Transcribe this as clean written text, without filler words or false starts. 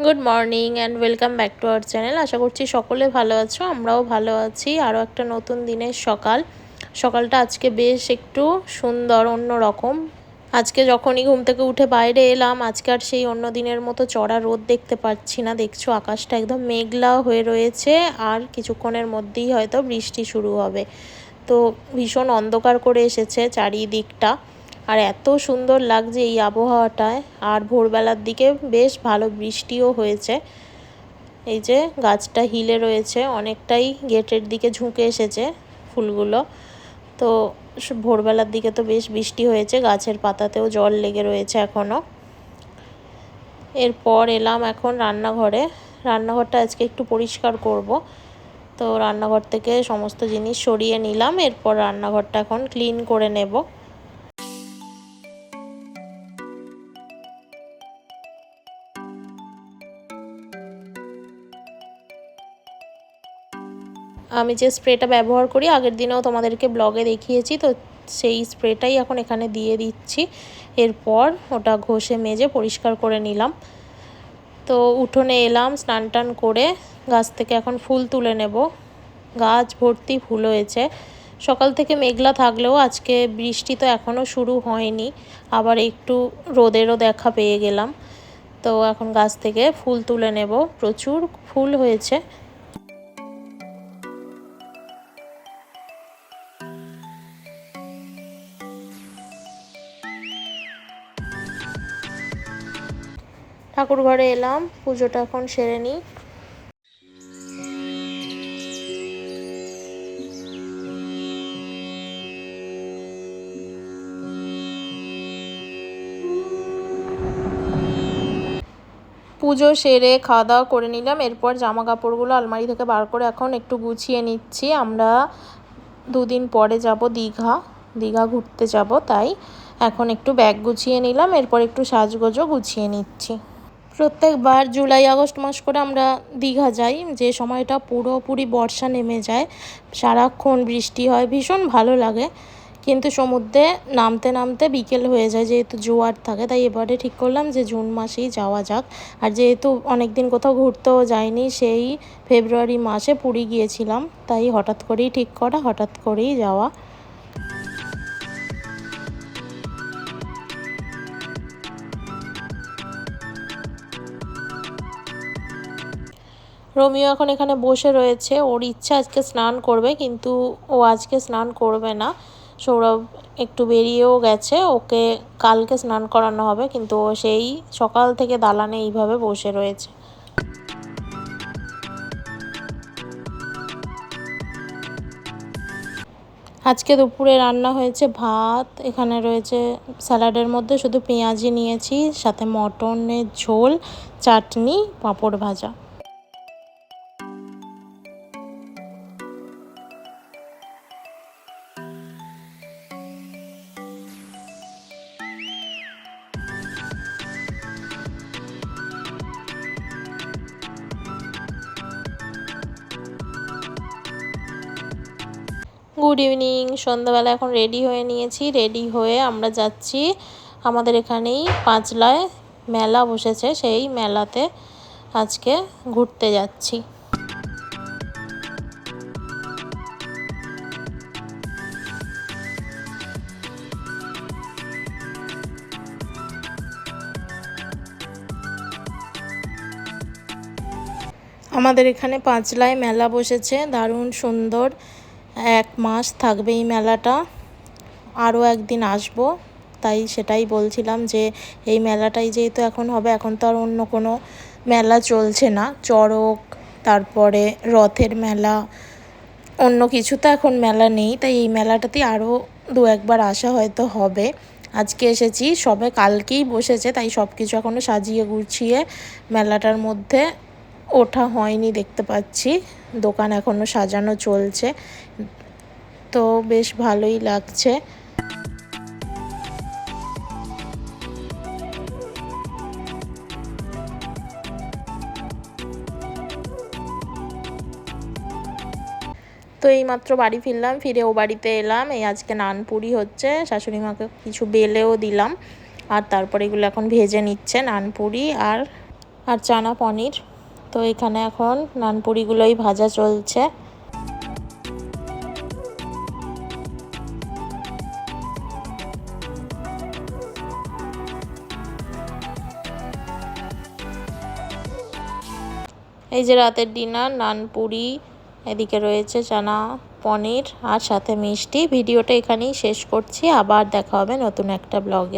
Good morning and welcome back to our channel. আশা করছি সকলে ভালো আছো, আমরাও ভালো আছি। আরও একটা নতুন দিনের সকালটা আজকে বেশ একটু সুন্দর, অন্য রকম। আজকে যখনই ঘুম থেকে উঠে বাইরে এলাম, আজকে আর সেই অন্য দিনের মতো চড়া রোদ দেখতে পাচ্ছি না। দেখছো আকাশটা একদম মেঘলা হয়ে রয়েছে, আর কিছুক্ষণের মধ্যেই হয়তো বৃষ্টি শুরু হবে। তো ভীষণ অন্ধকার করে এসেছে চারিদিকটা, আর এত সুন্দর লাগছে এই আবহাওয়াটায়। আর ভোরবেলার দিকে বেশ ভালো বৃষ্টিও হয়েছে। এই যে গাছটা হিলে রয়েছে, অনেকটাই গেটের দিকে ঝুঁকে এসেছে ফুলগুলো। তো ভোরবেলার দিকে তো বেশ বৃষ্টি হয়েছে, গাছের পাতাতেও জল লেগে রয়েছে এখনও। এরপর এলাম এখন রান্নাঘরটা আজকে একটু পরিষ্কার করব। তো রান্নাঘর থেকে সমস্ত জিনিস সরিয়ে নিলাম, এরপর রান্নাঘরটা এখন ক্লিন করে নেব। আমি যে স্প্রেটা ব্যবহার করি, আগের দিনেও তোমাদেরকে ব্লগে দেখিয়েছি, তো সেই স্প্রেটাই এখন এখানে দিয়ে দিচ্ছি। এরপর ওটা ঘষে মেজে পরিষ্কার করে নিলাম। তো উঠোনে এলাম স্নান টান করে, গাছ থেকে এখন ফুল তুলে নেব। গাছ ভর্তি ফুল হয়েছে। সকাল থেকে মেঘলা থাকলেও আজকে বৃষ্টি তো এখনও শুরু হয়নি, আবার একটু রোদেরও দেখা পেয়ে গেলাম। তো এখন গাছ থেকে ফুল তুলে নেব, প্রচুর ফুল হয়েছে। ঠাকুর ঘরে এলাম, পুজোটা এখন সেরে নিই। পুজো সেরে খাওয়া দাওয়া করে নিলাম। এরপর জামা কাপড়গুলো আলমারি থেকে বার করে এখন একটু গুছিয়ে নিচ্ছি। আমরা দুদিন পরে যাব দীঘা ঘুরতে যাব, তাই এখন একটু ব্যাগ গুছিয়ে নিলাম। এরপর একটু সাজগোজও গুছিয়ে নিচ্ছি। প্রত্যেকবার জুলাই আগস্ট মাস করে আমরা দীঘা যাই, যে সময়টা পুরোপুরি বর্ষা নেমে যায়, সারাক্ষণ বৃষ্টি হয়, ভীষণ ভালো লাগে। কিন্তু সমুদ্রে নামতে নামতে বিকেল হয়ে যায়, যেহেতু জোয়ার থাকে। তাই এবারে ঠিক করলাম যে জুন মাসেই যাওয়া যাক। আর যেহেতু অনেক দিন কোথাও ঘুরতেও যাইনি, সেই ফেব্রুয়ারি মাসে পুরী গিয়েছিলাম, তাই হঠাৎ করেই ঠিক করা, হঠাৎ করেই যাওয়া। রোমিও এখন এখানে বসে রয়েছে, ওর ইচ্ছা আজকে স্নান করবে, কিন্তু ও আজকে স্নান করবে না। সৌরভ একটু বেরিয়েও গেছে, ওকে কালকে স্নান করানো হবে, কিন্তু ও সেই সকাল থেকে দালানে এইভাবে বসে রয়েছে। আজকে দুপুরে রান্না হয়েছে ভাত, এখানে রয়েছে স্যালাডের মধ্যে শুধু পেঁয়াজি নিয়েছি, সাথে মটনের ঝোল, চাটনি, পাঁপড় ভাজা। গুড ইভিনিং, সন্ধ্যাবেলা এখন রেডি হয়ে নিয়েছি। রেডি হয়ে আমরা যাচ্ছি, আমাদের এখানেই পাঁচলায় মেলা বসেছে, সেই মেলাতে আজকে ঘুরতে যাচ্ছি। আমাদের এখানে পাঁচলায় মেলা বসেছে, দারুণ সুন্দর। 1 মাস থাকবে এই মেলাটা। আরও একদিন আসবো, তাই সেটাই বলছিলাম যে এই মেলাটাই যেহেতু এখন হবে, এখন তো আর অন্য কোনো মেলা চলছে না, চড়ক, তারপরে রথের মেলা, অন্য কিছু তো এখন মেলা নেই। তাই এই মেলাটাতে আরও 2-1বার আসা হয়তো হবে। আজকে এসেছি, সবে কালকেই বসেছে, তাই সব কিছু এখনও সাজিয়ে গুছিয়ে মেলাটার মধ্যে ওঠা হয়নি। দেখতে পাচ্ছি দোকান এখনও সাজানো চলছে, তো বেশ ভালোই লাগছে। তো এইমাত্র বাড়ি ফিরলাম, ফিরে ও বাড়িতে এলাম। এই আজকে নানপুরি হচ্ছে, শাশুড়ি মাকে কিছু বেলেও দিলাম, আর তারপরে এগুলো এখন ভেজে নিচ্ছে নানপুরি আর আর চানা পনির। তো এখানে এখন নানপুরিগুলোই ভাজা চলছে। এই যে রাতের ডিনার, নানপুরি, এদিকে রয়েছে চানা পনির আর সাথে মিষ্টি। ভিডিওটা এখানেই শেষ করছি, আবার দেখা হবে নতুন একটা ব্লগে।